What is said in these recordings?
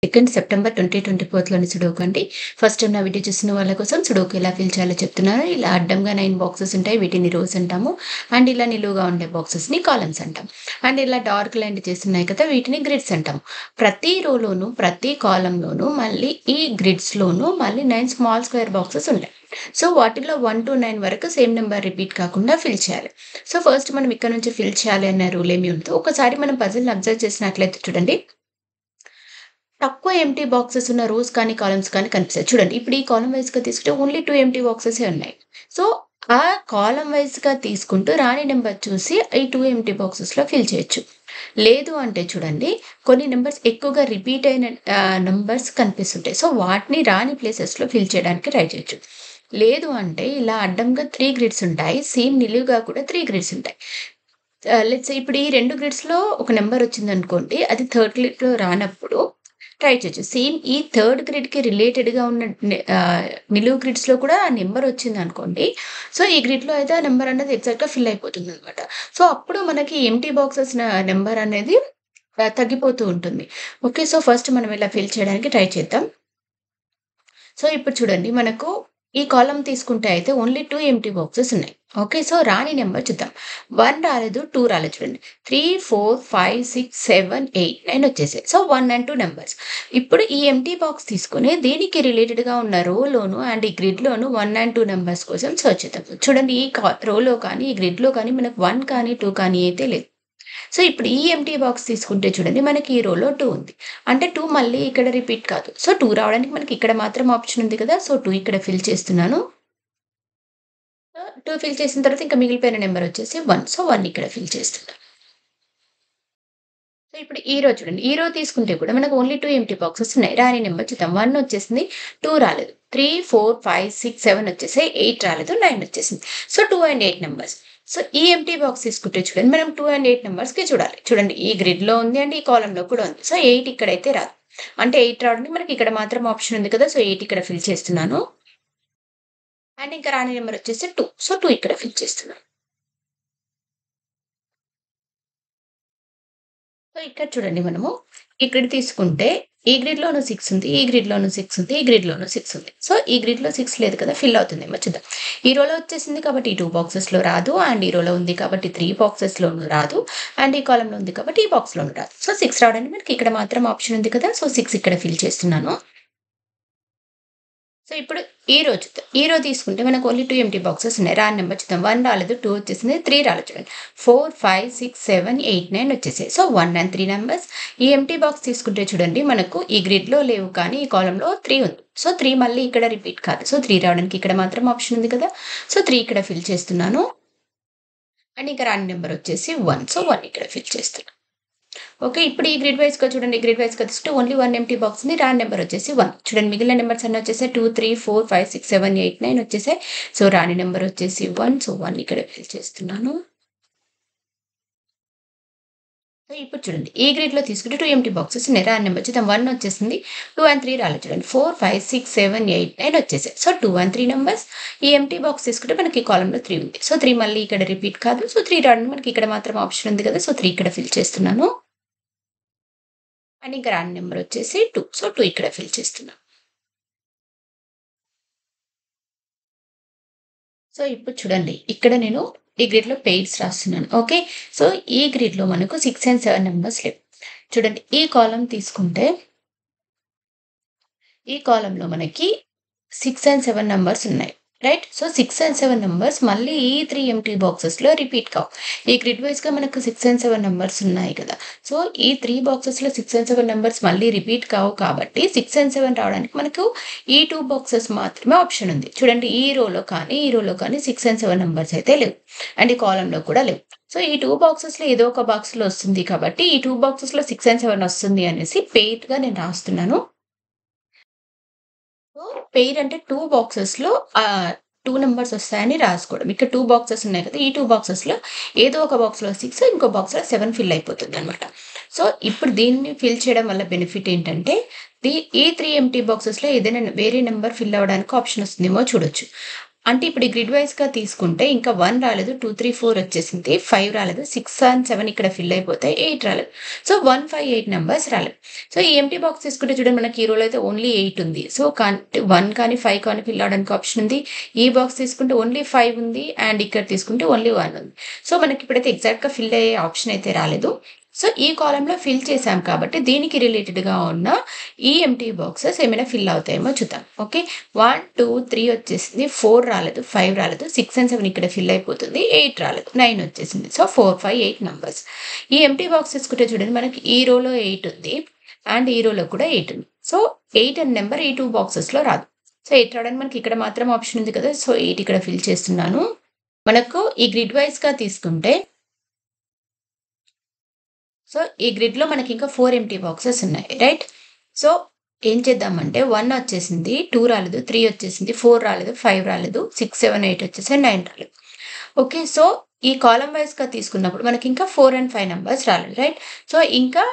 2 September 2024లోని sudoku అండి. First time నా video చూస్తున్న వాళ్ళ కోసం సుడోకు ఎలా ఫిల్ చేయాలో చెప్తున్నాను. ఇలా అడ్డంగా 9 బాక్సెస్ ఉంటాయి. వీటిని రోస్ అంటాము. అండ్ ఇలా నిలువుగా ఉండే బాక్సెస్‌ని కాలమ్స్ అంటాం. అండ్ ఇలా డార్క్ లైన్ చేస్తున్నాయి కదా! వీటిని గ్రిడ్స్ అంటాం. ప్రతి రోలోను, ప్రతి కాలమ్‌లోను మళ్ళీ ఈ గ్రిడ్స్‌లోను మళ్ళీ 9 స్మాల్ స్క్వేర్ బాక్సెస్ ఉంటాయి. సో, వాటిలో 1-9 వరకు సేమ్ నంబర్ రిపీట్ కాకుండా ఫిల్ చేయాలి. సో, ఫస్ట్ మనం ఇక్కడ నుంచి ఫిల్ చేయాలి అనే రూల్ ఏమి ఉండదు. ఒకసారి మనం పజిల్‌ని అబ్జర్వ్ చేసినట్లయితే చూడండి. తక్కువ ఎంప్టీ బాక్సెస్ ఉన్న రోస్ కానీ, కాలమ్స్ కానీ కనిపిస్తాయి. చూడండి ఇప్పుడు ఈ కాలమ్ వైస్‌గా తీసుకుంటే ఓన్లీ 2 ఎంప్టీ బాక్సెసే ఉన్నాయి. సో, ఆ కాలమ్ వైస్‌గా తీసుకుంటూ రాని నంబర్ చూసి ఈ 2 ఎంప్టీ బాక్సెస్‌లో ఫిల్ చేయొచ్చు. లేదు అంటే చూడండి కొన్ని నంబర్స్ ఎక్కువగా రిపీట్ అయిన నంబర్స్ కనిపిస్తుంటాయి. సో, వాటిని రాని ప్లేసెస్‌లో ఫిల్ చేయడానికి ట్రై చేయొచ్చు. లేదు అంటే ఇలా అడ్డంగా 3 గ్రిడ్స్ ఉంటాయి. సేమ్ నిలువుగా కూడా 3 గ్రిడ్స్ ఉంటాయి. లెట్స్ సే ఇప్పుడు ఈ 2 గ్రిడ్స్‌లో ఒక నంబర్ వచ్చిందనుకోండి. అది థర్డ్ గ్రిడ్‌లో రానప్పుడు ట్రై చేయొచ్చు. సేమ్ ఈ థర్డ్ గ్రిడ్‌కి రిలేటెడ్‌గా ఉన్న నిలువు గ్రిడ్స్‌లో కూడా ఆ నంబర్ వచ్చిందనుకోండి. సో, ఈ గ్రిడ్‌లో అయితే ఆ నంబర్ అనేది ఎగ్జాక్ట్‌గా ఫిల్ అయిపోతుందనమాట. సో, అప్పుడు మనకి ఎంప్టీ బాక్సెస్ నంబర్ అనేది తగ్గిపోతూ ఉంటుంది. ఓకే. సో, ఫస్ట్ మనం ఇలా ఫిల్ చేయడానికి ట్రై చేద్దాం. సో, ఇప్పుడు చూడండి మనకు ఈ కాలమ్ తీసుకుంటే అయితే ఓన్లీ 2 ఎంప్టీ బాక్సెస్ ఉన్నాయి. ఓకే. సో, రాని నంబర్ చూద్దాం. 1 రాలేదు, 2 రాలేదు చూడండి. 3, 4, 5, 6, 7, 8, 9 వచ్చేసాయి. So, 1 and 2 numbers. ఇప్పుడు ఈ ఎంప్టీ బాక్స్ తీసుకొని దీనికి రిలేటెడ్‌గా ఉన్న రోలోను అండ్ ఈ గ్రిడ్‌లోను 1 అండ్ 2 నంబర్స్ కోసం సెర్చ్ చేద్దాం. చూడండి ఈ రోలో కానీ, ఈ గ్రిడ్‌లో కానీ మనకు 1 కానీ, 2 కానీ అయితే లేదు. సో, ఇప్పుడు ఈ ఎంప్టీ బాక్స్ తీసుకుంటే చూడండి మనకి ఈ రోలో 2 ఉంది. అంటే 2 మళ్ళీ ఇక్కడ రిపీట్ కాదు. సో, 2 రావడానికి మనకి ఇక్కడ మాత్రం ఆప్షన్ ఉంది కదా! సో, 2 ఇక్కడ ఫిల్ చేస్తున్నాను. 2 ఫిల్ చేసిన తర్వాత ఇంకా మిగిలిపోయిన నంబర్ వచ్చేసి 1. సో, 1 ఇక్కడ ఫిల్ చేస్తున్నా. సో, ఇప్పుడు ఈ రో చూడండి. ఈ రో తీసుకుంటే కూడా మనకు ఓన్లీ 2 ఎంప్టీ బాక్సెస్ ఉన్నాయి. రాని నంబర్ చూద్దాం. 1 వచ్చేసింది. 2 రాలేదు. 3, 4, 5, 6, 7 వచ్చేసాయి. 8 రాలేదు. 9 వచ్చేసింది. So, 2 and 8 numbers. సో, ఈ ఎంప్టీ బాక్స్ తీసుకుంటే చూడండి మనం 2 అండ్ 8 నంబర్స్‌కి చూడాలి. చూడండి ఈ గ్రిడ్‌లో ఉంది అండ్ ఈ కాలమ్‌లో కూడా ఉంది. సో, 8 ఇక్కడైతే రాదు. అంటే 8 రావడానికి మనకి ఇక్కడ మాత్రం ఆప్షన్ ఉంది కదా! సో, 8 ఇక్కడ ఫిల్ చేస్తున్నాను. అండ్ ఇంకా రాని నంబర్ వచ్చేసి 2. సో, 2 ఇక్కడ ఫిల్ చేస్తున్నాను. సో, ఇక్కడ చూడండి మనము ఈ గ్రిడ్ తీసుకుంటే ఈ గ్రిడ్‌లోను 6 ఉంది. ఈ గ్రిడ్‌లోను 6 ఉంది. ఈ గ్రిడ్‌లోను 6 ఉంది. సో, ఈ గ్రిడ్‌లో 6 లేదు కదా! ఫిల్ అవుతుందేమో చూద్దాం. ఈ రోలో వచ్చేసింది కాబట్టి ఈ 2 బాక్సెస్‌లో రాదు. అండ్ ఈ రోలో ఉంది కాబట్టి 3 బాక్సెస్‌లోను రాదు. అండ్ ఈ కాలమ్‌లో ఉంది కాబట్టి ఈ బాక్స్‌లోను రాదు. సో, 6 రావడానికి మనకి ఇక్కడ మాత్రం ఆప్షన్ ఉంది కదా! సో, 6 ఇక్కడ ఫిల్ చేస్తున్నాను. సో, ఇప్పుడు ఈ రో చూద్దాం. ఈ రో తీసుకుంటే మనకు ఓన్లీ 2 ఎంప్టీ బాక్సెస్ ఉన్నాయి. రాని నంబర్ చూద్దాం. 1 రాలేదు, 2 వచ్చేసింది, 3 రాలేదు చూడండి. 4, 5, 6, 7, 8, 9 వచ్చేసాయి. So, 1 and 3 numbers. ఈ ఎంప్టీ బాక్స్ తీసుకుంటే చూడండి మనకు ఈ గ్రిడ్‌లో లేవు కానీ ఈ కాలమ్‌లో 3 ఉంది. సో, 3 మళ్ళీ ఇక్కడ రిపీట్ కాదు. సో, 3 రావడానికి ఇక్కడ మాత్రం ఆప్షన్ ఉంది కదా! సో, 3 ఇక్కడ ఫిల్ చేస్తున్నాను. అండ్ ఇంకా రాని నంబర్ వచ్చేసి 1. సో, 1 ఇక్కడ ఫిల్ చేస్తున్నా. ఓకే. ఇప్పుడు ఈ గ్రిడ్ వైస్‌గా చూడండి. గ్రిడ్ వైస్‌గా తీసుకుంటే ఓన్లీ 1 ఎంప్టీ బాక్స్ ఉంది. రాని నంబర్ వచ్చేసి 1. చూడండి మిగిలిన నంబర్స్ అన్నీ వచ్చేసాయి. 2, 3, 4, 5, 6, 7, 8, 9 వచ్చేసాయి. సో, రాని నంబర్ వచ్చేసి 1. సో, 1 ఇక్కడ ఫిల్ చేస్తున్నాను. సో, ఇప్పుడు చూడండి ఈ గ్రిడ్‌లో తీసుకుంటే 2 ఎంప్టీ బాక్సెస్ ఉన్నాయి. రాని నంబర్ చూద్దాం. 1 వచ్చేసింది. 2 అండ్ 3 రాలేదు చూడండి. 4, 5, 6, 7, 8, 9 వచ్చేసాయి. So, 2 and 3 numbers. ఈ ఎంప్టీ బాక్స్ తీసుకుంటే మనకి ఈ కాలమ్‌లో 3 ఉంది. సో, 3 మళ్ళీ ఇక్కడ రిపీట్ కాదు. సో, 3 రావడానికి మనకి ఇక్కడ మాత్రం ఆప్షన్ ఉంది కదా! సో, 3 ఇక్కడ ఫిల్ చేస్తున్నాను. అండ్ ఇంకా రాని నంబర్ వచ్చేసి 2. సో, 2 ఇక్కడ ఫిల్ చేస్తున్నా. సో, ఇప్పుడు చూడండి. ఇక్కడ నేను ఈ గ్రిడ్‌లో పెయిర్స్ రాస్తున్నాను. ఓకే. సో, ఈ గ్రిడ్‌లో మనకు 6 అండ్ 7 నంబర్స్ లేవు. చూడండి ఈ కాలమ్ తీసుకుంటే ఈ కాలమ్‌లో మనకి 6 అండ్ 7 నంబర్స్ ఉన్నాయి. రైట్? సో, 6 అండ్ 7 నంబర్స్ మళ్ళీ ఈ 3 ఎంప్టీ బాక్సెస్‌లో రిపీట్ కావు. ఈ గ్రిడ్ వైస్‌గా మనకు 6 అండ్ 7 నంబర్స్ ఉన్నాయి కదా! సో, ఈ 3 బాక్సెస్‌లో 6 అండ్ 7 నంబర్స్ మళ్ళీ రిపీట్ కావు కాబట్టి 6 అండ్ 7 రావడానికి మనకు ఈ 2 బాక్సెస్ మాత్రమే ఆప్షన్ ఉంది. చూడండి ఈ రోలో కానీ, ఈ రోలో కానీ 6 అండ్ 7 నంబర్స్ అయితే లేవు. అండ్ ఈ కాలమ్‌లో కూడా లేవు. సో, ఈ 2 బాక్సెస్‌లో ఏదో ఒక బాక్స్‌లో వస్తుంది కాబట్టి ఈ 2 బాక్సెస్‌లో 6 అండ్ 7 వస్తుంది అనేసి పెయిర్‌గా నేను రాస్తున్నాను. సో, పెయిర్ అంటే 2 బాక్సెస్‌లో 2 నంబర్స్ వస్తాయని రాసుకోవడం. ఇక్కడ 2 బాక్సెస్ ఉన్నాయి కదా! ఈ 2 బాక్సెస్‌లో ఏదో ఒక బాక్స్‌లో 6 ఇంకో బాక్స్‌లో 7 ఫిల్ అయిపోతుందనమాట. సో, ఇప్పుడు దీన్ని ఫిల్ చేయడం వల్ల బెనిఫిట్ ఏంటంటే, ఈ 3 ఎంప్టీ బాక్సెస్‌లో ఏదైనా వేరే నంబర్ ఫిల్ అవ్వడానికి ఆప్షన్ వస్తుందేమో చూడొచ్చు. అంటే ఇప్పుడు ఈ గ్రిడ్ వైస్‌గా తీసుకుంటే ఇంకా 1 రాలేదు. 2, 3, 4 వచ్చేసింది. 5 రాలేదు. 6 అండ్ 7 ఇక్కడ ఫిల్ అయిపోతాయి. 8 రాలేదు. సో, 1, 5, 8 నంబర్స్ రాలేదు. సో, ఈ ఎంప్టీ బాక్స్ తీసుకుంటే చూడండి మనకి ఈ రోలో అయితే ఓన్లీ 8 ఉంది. సో, 1 కానీ, 5 కానీ ఫిల్ అవ్వడానికి ఆప్షన్ ఉంది. ఈ బాక్స్ తీసుకుంటే ఓన్లీ 5 ఉంది. అండ్ ఇక్కడ తీసుకుంటే ఓన్లీ 1 ఉంది. సో, మనకి ఇప్పుడైతే ఎగ్జాక్ట్‌గా ఫిల్ అయ్యే ఆప్షన్ అయితే రాలేదు. సో, ఈ కాలమ్‌లో ఫిల్ చేసాం కాబట్టి దీనికి రిలేటెడ్‌గా ఉన్న ఈ ఎంప్టీ బాక్సెస్ ఏమైనా ఫిల్ అవుతాయేమో చూద్దాం. ఓకే. 1, 2, 3 వచ్చేసింది. 4 రాలేదు. 5 రాలేదు. 6 అండ్ 7 ఇక్కడ ఫిల్ అయిపోతుంది. 8 రాలేదు. 9 వచ్చేసింది. So, 4, 5, 8 numbers. ఈ ఎంప్టీ బాక్స్ తీసుకుంటే చూడండి మనకి ఈ రోలో 8 ఉంది. అండ్ ఈ రోలో కూడా 8 ఉంది. సో, 8 అనే నంబర్ ఈ 2 బాక్సెస్‌లో రాదు. సో, 8 రావడానికి మనకి ఇక్కడ మాత్రం ఆప్షన్ ఉంది కదా! సో, 8 ఇక్కడ ఫిల్ చేస్తున్నాను. మనకు ఈ గ్రిడ్ వైస్‌గా తీసుకుంటే సో, ఈ గ్రిడ్‌లో మనకింకా 4 ఎంప్టీ బాక్సెస్ ఉన్నాయి. రైట్? సో, ఏం చేద్దామంటే 1 వచ్చేసింది, 2 రాలేదు, 3 వచ్చేసింది, 4 రాలేదు, 5 రాలేదు, 6, 7, 8 వచ్చేసాయి, 9 రాలేదు. ఓకే. సో, ఈ కాలమ్ వైస్‌గా తీసుకున్నప్పుడు మనకింకా 4 అండ్ 5 నంబర్స్ రాలేదు. రైట్? సో, ఇంకా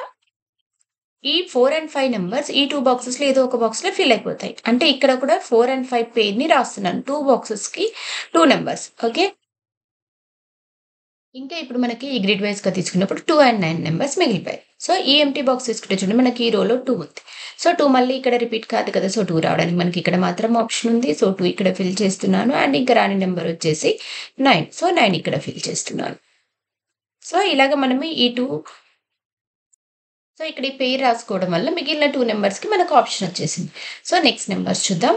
ఈ 4 అండ్ 5 నంబర్స్ ఈ 2 బాక్సెస్‌లో ఏదో ఒక బాక్స్‌లో ఫిల్ అయిపోతాయి. అంటే ఇక్కడ కూడా 4 అండ్ 5 పెయిర్‌ని రాస్తున్నాను. 2 బాక్సెస్‌కి 2 నంబర్స్. ఓకే. ఇంకా ఇప్పుడు మనకి ఈ గ్రిడ్ వైస్‌గా తీసుకున్నప్పుడు 2 అండ్ 9 నంబర్స్ మిగిలిపోయాయి. సో, ఈ ఎంప్టీ బాక్స్ తీసుకుంటే చూడండి మనకి ఈ రోలో 2 ఉంది. సో, 2 మళ్ళీ ఇక్కడ రిపీట్ కాదు కదా! సో, 2 రావడానికి మనకి ఇక్కడ మాత్రం ఆప్షన్ ఉంది. సో, 2 ఇక్కడ ఫిల్ చేస్తున్నాను. అండ్ ఇంకా రాని నంబర్ వచ్చేసి 9. సో, 9 ఇక్కడ ఫిల్ చేస్తున్నాను. సో, ఇలాగ మనము ఈ 2 సో, ఇక్కడ ఈ పెయిర్ రాసుకోవడం వల్ల మిగిలిన 2 నంబర్స్‌కి మనకు ఆప్షన్ వచ్చేసింది. సో, నెక్స్ట్ నంబర్స్ చూద్దాం.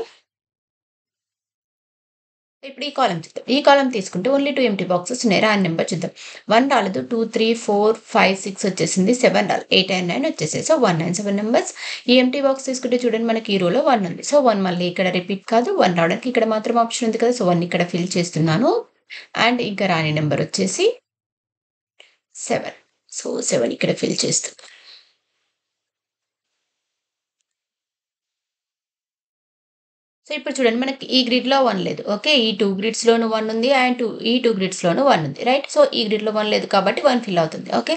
ఇప్పుడు ఈ కాలమ్ చూద్దాం. ఈ కాలమ్ తీసుకుంటే ఓన్లీ 2 ఎంప్టీ బాక్సెస్ ఉన్నాయి. రాని నంబర్ చూద్దాం. 1 రాలేదు. 2, 3, 4, 5, 6 వచ్చేసింది. 7 రాలేదు. 8 అండ్ 9 వచ్చేసాయి. So, 1 and 7 numbers. ఈ ఎంప్టీ బాక్స్ తీసుకుంటే చూడండి మనకి ఈ రోలో 1 ఉంది. సో, 1 మళ్ళీ ఇక్కడ రిపీట్ కాదు. 1 రావడానికి ఇక్కడ మాత్రం ఆప్షన్ ఉంది కదా! సో, 1 ఇక్కడ ఫిల్ చేస్తున్నాను. అండ్ ఇంకా రాని నంబర్ వచ్చేసి 7. సో, 7 ఇక్కడ ఫిల్ చేస్తున్నాను. సో, ఇప్పుడు చూడండి మనకి ఈ గ్రిడ్‌లో 1 లేదు. ఓకే. ఈ 2 గ్రిడ్స్‌లోను 1 ఉంది. అండ్ ఈ 2 గ్రిడ్స్‌లోను 1 ఉంది. రైట్? సో, ఈ గ్రిడ్‌లో 1 లేదు కాబట్టి 1 ఫిల్ అవుతుంది. ఓకే.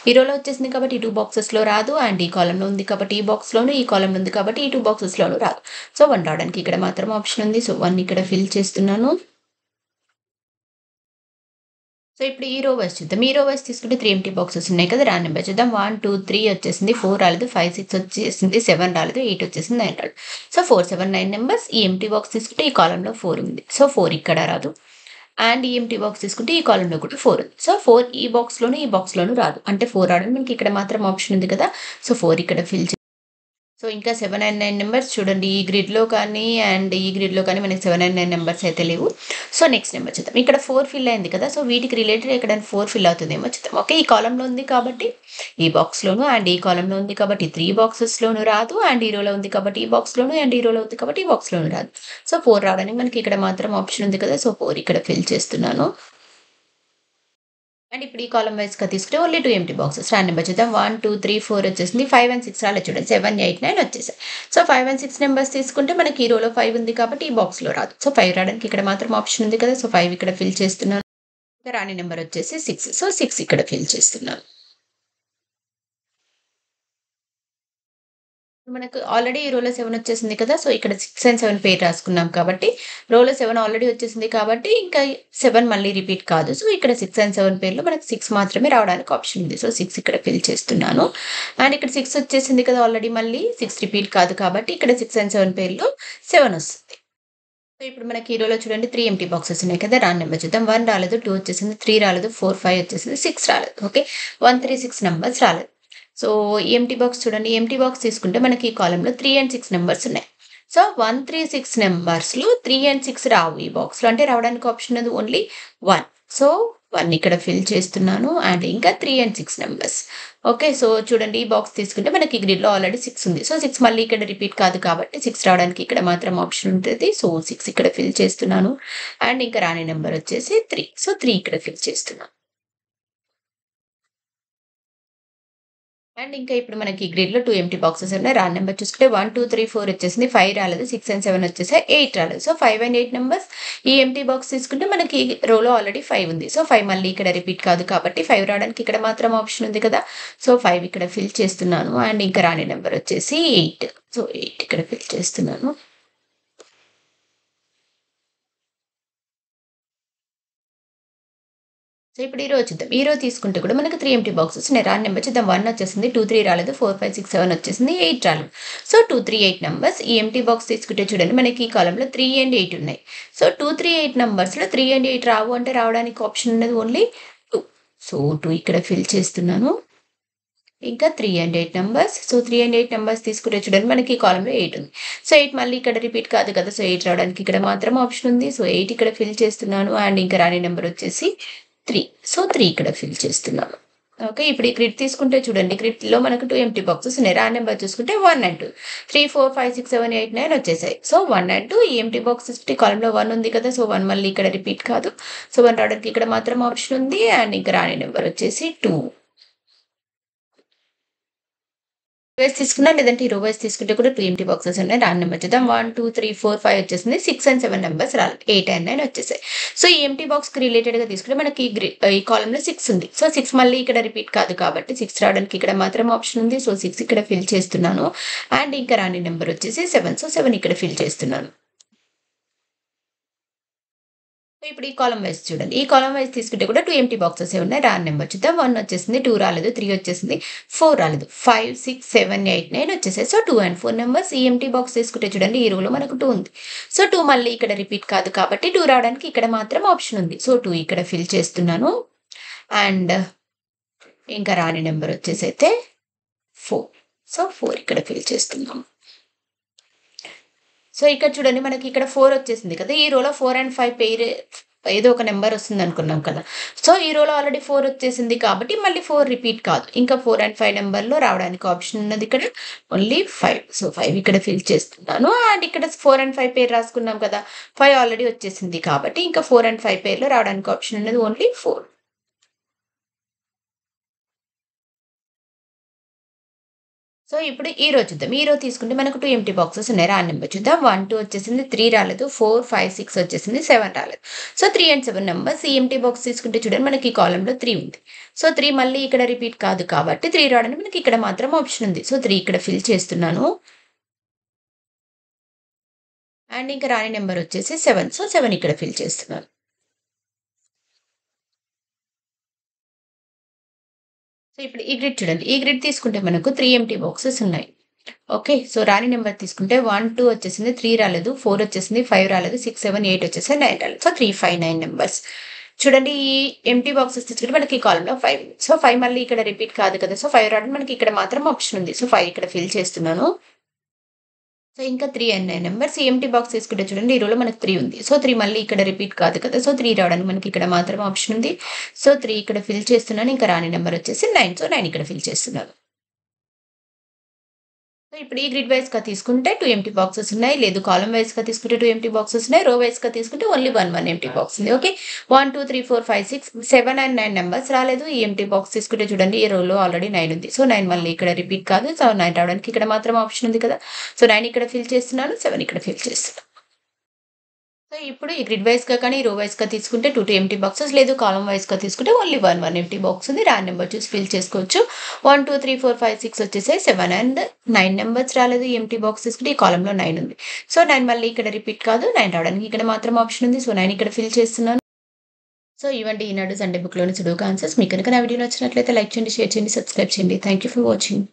ఈ రోలో వచ్చేసింది కాబట్టి ఈ 2 బాక్సెస్‌లో రాదు. అండ్ ఈ కాలమ్‌లో ఉంది కాబట్టి ఈ బాక్స్‌లోను, ఈ కాలమ్‌లో ఉంది కాబట్టి ఈ 2 బాక్సెస్‌లోను రాదు. సో, 1 రావడానికి ఇక్కడ మాత్రం ఆప్షన్ ఉంది. సో, 1 ఇక్కడ ఫిల్ చేస్తున్నాను. సో, ఇప్పుడు ఈ రో వైస్ చూద్దాం. ఈ రో వైస్ తీసుకుంటే 3 ఎంప్టీ బాక్సెస్ ఉన్నాయి కదా! రాండమ్ బై చూద్దాం. 1, 2, 3 వచ్చేసింది. 4 రాలేదు. 5, 6 వచ్చేసింది. 7 రాలేదు. 8 వచ్చేసింది. 9 రాలేదు. So, 4, 7, 9 numbers. ఈ ఎంప్టీ బాక్స్ తీసుకుంటే ఈ కాలమ్‌లో 4 ఉంది. సో, 4 ఇక్కడ రాదు. అండ్ ఈ ఎంప్టీ బాక్స్ తీసుకుంటే ఈ కాలమ్‌లో కూడా 4 ఉంది. సో, 4 ఈ బాక్స్‌లోను, ఈ బాక్స్‌లోను రాదు. అంటే 4 రావడానికి మనకి ఇక్కడ మాత్రం ఆప్షన్ ఉంది కదా! సో, 4 ఇక్కడ ఫిల్ సో, ఇంకా 7 అండ్ 9 నంబర్స్ చూడండి. ఈ గ్రిడ్‌లో కానీ, అండ్ ఈ గ్రిడ్‌లో కానీ మనకి 7 అండ్ 9 నంబర్స్ అయితే లేవు. సో, నెక్స్ట్ నంబర్ చూద్దాం. ఇక్కడ 4 ఫిల్ అయింది కదా! సో, వీటికి రిలేటెడ్ ఎక్కడైనా 4 ఫిల్ అవుతుందేమో చూద్దాం. ఓకే. ఈ కాలమ్‌లో ఉంది కాబట్టి ఈ బాక్స్‌లోను, అండ్ ఈ కాలమ్‌లో ఉంది కాబట్టి 3 బాక్సెస్‌లోను రాదు. అండ్ ఈ రోలో ఉంది కాబట్టి ఈ బాక్స్‌లోను, అండ్ ఈ రోలో ఉంది కాబట్టి ఈ బాక్స్‌లోను రాదు. సో, 4 రావడానికి మనకి ఇక్కడ మాత్రం ఆప్షన్ ఉంది కదా! సో, 4 ఇక్కడ ఫిల్ చేస్తున్నాను. అండ్ ఇప్పుడు ఈ కాలమ్ వైస్‌గా తీసుకుంటే only 2 empty boxes. Random number చూద్దాం. 1, 2, 3, 4 వచ్చేసింది. 5 అండ్ 6 రాలేదు చూడండి. 7, 8, 9 వచ్చేసాయి. సో, 5 అండ్ 6 నంబర్స్ తీసుకుంటే మనకి ఈ రోలో 5 ఉంది కాబట్టి ఈ బాక్స్‌లో రాదు. సో, 5 రావడానికి ఇక్కడ మాత్రం ఆప్షన్ ఉంది కదా! సో, 5 ఇక్కడ ఫిల్ చేస్తున్నాను. ఇంకా రాని నంబర్ వచ్చేసి 6. సో, 6 ఇక్కడ ఫిల్ చేస్తున్నాను. మనకు ఆల్రెడీ ఈ రోలో 7 వచ్చేసింది కదా! సో, ఇక్కడ 6 అండ్ 7 పేరు రాసుకున్నాం కాబట్టి, రోలో 7 ఆల్రెడీ వచ్చేసింది కాబట్టి, ఇంకా 7 మళ్ళీ రిపీట్ కాదు. సో, ఇక్కడ 6 అండ్ 7 పేర్లో మనకు 6 మాత్రమే రావడానికి ఆప్షన్ ఉంది. సో, 6 ఇక్కడ ఫిల్ చేస్తున్నాను. అండ్ ఇక్కడ 6 వచ్చేసింది కదా! ఆల్రెడీ మళ్ళీ 6 రిపీట్ కాదు కాబట్టి, ఇక్కడ 6 అండ్ 7 పేర్లో 7 వస్తుంది. సో, ఇప్పుడు మనకి ఈ రోలో చూడండి 3 ఎంప్టీ బాక్సెస్ ఉన్నాయి కదా! రాండమ్ నెంబర్ చూద్దాం. 1 రాలేదు, 2 వచ్చేసింది, 3 రాలేదు, 4, 5 వచ్చేసింది, 6 రాలేదు. ఓకే. 1, 3, 6 నంబర్స్ రాలేదు. సో, ఈ ఎంప్టీ బాక్స్ చూడండి. ఎంప్టీ బాక్స్ తీసుకుంటే మనకి ఈ కాలమ్‌లో 3 అండ్ 6 నంబర్స్ ఉన్నాయి. సో, 1, 3, 6 నంబర్స్‌లో 3 అండ్ 6 రావు ఈ బాక్స్‌లో. అంటే రావడానికి ఆప్షన్ ఉన్నది ఓన్లీ 1. సో, 1 ఇక్కడ ఫిల్ చేస్తున్నాను. అండ్ ఇంకా 3 అండ్ 6 నంబర్స్. ఓకే. సో, చూడండి ఈ బాక్స్ తీసుకుంటే మనకి గ్రిడ్‌లో ఆల్రెడీ 6 ఉంది. సో, 6 మళ్ళీ ఇక్కడ రిపీట్ కాదు కాబట్టి 6 రావడానికి ఇక్కడ మాత్రం ఆప్షన్ ఉంటది. సో, 6 ఇక్కడ ఫిల్ చేస్తున్నాను. అండ్ ఇంకా రాని నంబర్ వచ్చేసి 3. సో, 3 ఇక్కడ ఫిల్ చేస్తున్నాను. అండ్ ఇంకా ఇప్పుడు మనకి గ్రిడ్‌లో 2 ఎంప్టీ బాక్సెస్ ఉన్నాయి. రాండమ్ నంబర్ చూసుకుంటే 1, 2, 3, 4 వచ్చేసింది. 5 రాలేదు. 6 అండ్ 7 వచ్చేసాయి. 8 రాలేదు. So, 5 and 8 numbers. ఈ ఎంప్టీ బాక్స్ తీసుకుంటే మనకి రోలో ఆల్రెడీ 5 ఉంది. సో, 5 మళ్ళీ ఇక్కడ రిపీట్ కాదు కాబట్టి 5 రావడానికి ఇక్కడ మాత్రం ఆప్షన్ ఉంది కదా! సో, 5 ఇక్కడ ఫిల్ చేస్తున్నాను. అండ్ ఇంకా రాని నంబర్ వచ్చేసి 8. సో, 8 ఇక్కడ ఫిల్ చేస్తున్నాను. సో ఇప్పుడు ఈ రోజు చూద్దాం. ఈ రోజు తీసుకుంటే కూడా మనకు 3 ఎంప్టీ బాక్సెస్ ఉన్నాయి. రాని నెంబర్ చూద్దాం. 1 వచ్చేసింది, 2, 3 రాలేదు, 4, 5, 6, 7 వచ్చేసింది, 8 రాలేదు. So 2, 3, 8 numbers. ఈ ఎంప్టీ బాక్స్ తీసుకుంటే చూడండి మనకి ఈ కాలంలో 3 అండ్ 8 ఉన్నాయి. సో 2, 3, 8 నంబర్స్‌లో 3 అండ్ 8 రావు అంటే రావడానికి ఆప్షన్ ఉన్నది ఓన్లీ 2. సో 2 ఇక్కడ ఫిల్ చేస్తున్నాను. ఇంకా 3 and 8 numbers. So 3 and 8 numbers తీసుకుంటే చూడండి మనకి ఈ కాలంలో 8 ఉంది. సో 8 మళ్ళీ ఇక్కడ రిపీట్ కాదు కదా! సో 8 రావడానికి ఇక్కడ మాత్రం ఆప్షన్ ఉంది. సో 8 ఇక్కడ ఫిల్ చేస్తున్నాను. అండ్ ఇంకా రాని నెంబర్ వచ్చేసి 3. సో 3 ఇక్కడ ఫిల్ చేస్తున్నాను. ఓకే. ఇప్పుడు ఈ గ్రిడ్ తీసుకుంటే చూడండి. గ్రిడ్‌లో మనకు 2 ఎంప్టీ బాక్సెస్ ఉన్నాయి. రాని నెంబర్ చూసుకుంటే 1 అండ్ 2. 3, 4, 5, 6, 7, 8, 9 వచ్చేసాయి. సో 1 అండ్ 2 ఈ ఎంప్టీ బాక్సెస్ కాలంలో 1 ఉంది కదా! సో 1 మళ్ళీ ఇక్కడ రిపీట్ కాదు. సో 1 రావడానికి ఇక్కడ మాత్రం ఆప్షన్ ఉంది. అండ్ ఇంకా రాని నెంబర్ వచ్చేసి 2. వైస్ తీసుకున్నా లేదంటే ఈ రో వైస్ తీసుకుంటే కూడా 2 ఎంప్టీ బాక్సెస్ ఉన్నాయి. రాని నెంబర్ చూద్దాం. 1, 2, 3, 4, 5 వచ్చేసింది. 6 అండ్ 7 నంబర్స్ రాలేదు. 8 అండ్ 9 వచ్చేసాయి. సో ఈ ఎంప్టీ బాక్స్‌కి రిలేటెడ్‌గా తీసుకుంటే మనకి ఈ కాలమ్‌లో 6 ఉంది. సో 6 మళ్ళీ ఇక్కడ రిపీట్ కాదు కాబట్టి 6 రావడానికి ఇక్కడ మాత్రం ఆప్షన్ ఉంది. సో 6 ఇక్కడ ఫిల్ చేస్తున్నాను. అండ్ ఇంకా రాని నెంబర్ వచ్చేసి 7. సో 7 ఇక్కడ ఫిల్ చేస్తున్నాను. సో ఇప్పుడు ఈ కాలమ్ వైస్ చూడండి. ఈ కాలమ్ వైస్ తీసుకుంటే కూడా 2 ఎంప్టీ బాక్సెస్ ఉన్నాయి. రాని నెంబర్ చూద్దాం. 1 వచ్చేసింది, 2 రాలేదు, 3 వచ్చేసింది, 4 రాలేదు, 5, 6, 7, 8, 9 వచ్చేసాయి. So 2 and 4 numbers. ఈ ఎంప్టీ బాక్స్ తీసుకుంటే చూడండి ఈ రోలో మనకు 2 ఉంది. సో 2 మళ్ళీ ఇక్కడ రిపీట్ కాదు కాబట్టి 2 రావడానికి ఇక్కడ మాత్రం ఆప్షన్ ఉంది. సో 2 ఇక్కడ ఫిల్ చేస్తున్నాను. అండ్ ఇంకా రాని నెంబర్ వచ్చేసైతే 4. సో 4 ఇక్కడ ఫిల్ చేస్తున్నాము. సో ఇక్కడ చూడండి మనకి ఇక్కడ 4 వచ్చేసింది కదా! ఈ రోలో 4 అండ్ 5 పెయిర్ ఏదో ఒక నంబర్ వస్తుందనుకున్నాం కదా! సో ఈ రోలో ఆల్రెడీ 4 వచ్చేసింది కాబట్టి మళ్ళీ 4 రిపీట్ కాదు. ఇంకా 4 అండ్ 5 నంబర్‌లో రావడానికి ఆప్షన్ ఉన్నది ఇక్కడ ఓన్లీ 5. సో 5 ఇక్కడ ఫిల్ చేస్తున్నాను. అండ్ ఇక్కడ 4 అండ్ 5 పెయిర్ రాసుకున్నాం కదా! 5 ఆల్రెడీ వచ్చేసింది కాబట్టి ఇంకా 4 అండ్ 5 పెయిర్‌లో రావడానికి ఆప్షన్ ఉన్నది ఓన్లీ 4. సో ఇప్పుడు ఈ రోజు చూద్దాం. ఈ రోజు తీసుకుంటే మనకు 2 ఎంప్టీ బాక్సెస్ ఉన్నాయి. రాని నెంబర్ చూద్దాం. 1, 2 వచ్చేసింది, 3 రాలేదు, 4, 5, 6 వచ్చేసింది, 7 రాలేదు. So 3 and 7 numbers. ఈ ఎంప్టీ బాక్స్ తీసుకుంటే చూడండి మనకి ఈ కాలమ్‌లో 3 ఉంది. సో 3 మళ్ళీ ఇక్కడ రిపీట్ కాదు కాబట్టి 3 రావడానికి మనకి ఇక్కడ మాత్రం ఆప్షన్ ఉంది. సో 3 ఇక్కడ ఫిల్ చేస్తున్నాను. అండ్ ఇంకా రాని నెంబర్ వచ్చేసి 7. సో 7 ఇక్కడ ఫిల్ చేస్తున్నాను. సో ఇప్పుడు ఈ గ్రిడ్ చూడండి. ఈ గ్రిడ్ తీసుకుంటే మనకు 3 ఎంప్టీ బాక్సెస్ ఉన్నాయి. ఓకే. సో రాని నెంబర్ తీసుకుంటే 1, 2 వచ్చేసింది, 3 రాలేదు, 4 వచ్చేసింది, 5 రాలేదు, 6, 7, 8 వచ్చేసాయి, 9 రాలేదు. So 3, 5, 9 numbers. చూడండి ఈ ఎంప్టీ బాక్సెస్ తీసుకుంటే మనకి ఈ కాలమ్‌లో 5 ఉంది. సో 5 మళ్ళీ ఇక్కడ రిపీట్ కాదు కదా! సో 5 రావడానికి మనకి ఇక్కడ మాత్రం ఆప్షన్ ఉంది. సో 5 ఇక్కడ ఫిల్ చేస్తున్నాను. సో ఇంకా 3 అండ్ 9 నంబర్స్. ఈ ఎంప్టీ బాక్స్ తీసుకుంటే చూడండి ఈ రోలో మనకు 3 ఉంది. సో 3 మళ్ళీ ఇక్కడ రిపీట్ కాదు కదా! సో 3 రావడానికి మనకి ఇక్కడ మాత్రం ఆప్షన్ ఉంది. సో 3 ఇక్కడ ఫిల్ చేస్తున్నాను. ఇంకా రాని నెంబర్ వచ్చేసి 9. సో 9 ఇక్కడ ఫిల్ చేస్తున్నాను. సో ఇప్పుడు ఈ గ్రిడ్ వైస్‌గా తీసుకుంటే 2 ఎంప్టీ బాక్సెస్ ఉన్నాయి. లేదు కాలమ్ వైస్‌గా తీసుకుంటే 2 ఎంప్టీ బాక్సెస్ ఉన్నాయి. రో వైస్‌గా తీసుకుంటే ఓన్లీ 1 ఎంప్టీ బాక్స్ ఉంది. ఓకే. 1, 2, 3, 4, 5, 6, 7 అండ్ 9 నంబర్స్ రాలేదు. ఈ ఎంప్టీ బాక్స్ తీసుకుంటే చూడండి ఈ రోలో ఆల్రెడీ 9 ఉంది. సో 9 మళ్ళీ ఇక్కడ రిపీట్ కాదు. సో 9 రావడానికి ఇక్కడ మాత్రం ఆప్షన్ ఉంది కదా! సో 9 ఇక్కడ ఫిల్ చేస్తున్నాను. 7 ఇక్కడ ఫిల్ చేస్తున్నాను. సో ఇప్పుడు ఈ గ్రిడ్ వైస్‌గా కానీ, రో వైస్‌గా తీసుకుంటే 2 ఎంప్టీ బాక్సెస్, లేదు కాలమ్ వైస్‌గా తీసుకుంటే ఓన్లీ 1 ఎంప్టీ బాక్స్ ఉంది. రాని నెంబర్ చూసి ఫిల్ చేసుకోవచ్చు. 1, 2, 3, 4, 5, 6 వచ్చేసాయి. 7 అండ్ 9 నంబర్స్ రాలేదు. ఈ ఎంప్టీ బాక్స్ తీసుకుంటే ఈ కాలమ్‌లో 9 ఉంది. సో 9 మళ్ళీ ఇక్కడ రిపీట్ కాదు. 9 రావడానికి ఇక్కడ మాత్రం ఆప్షన్ ఉంది. సో 9 ఇక్కడ ఫిల్ చేస్తున్నాను. సో ఇవండి ఈనాడు సండే బుక్‌లోని సుడోకు ఆన్సర్స్. మీకు గనుక నా వీడియో నచ్చినట్లయితే లైక్ చేయండి, షేర్ చేయండి, సబ్స్క్రైబ్ చేయండి. Thank you for watching.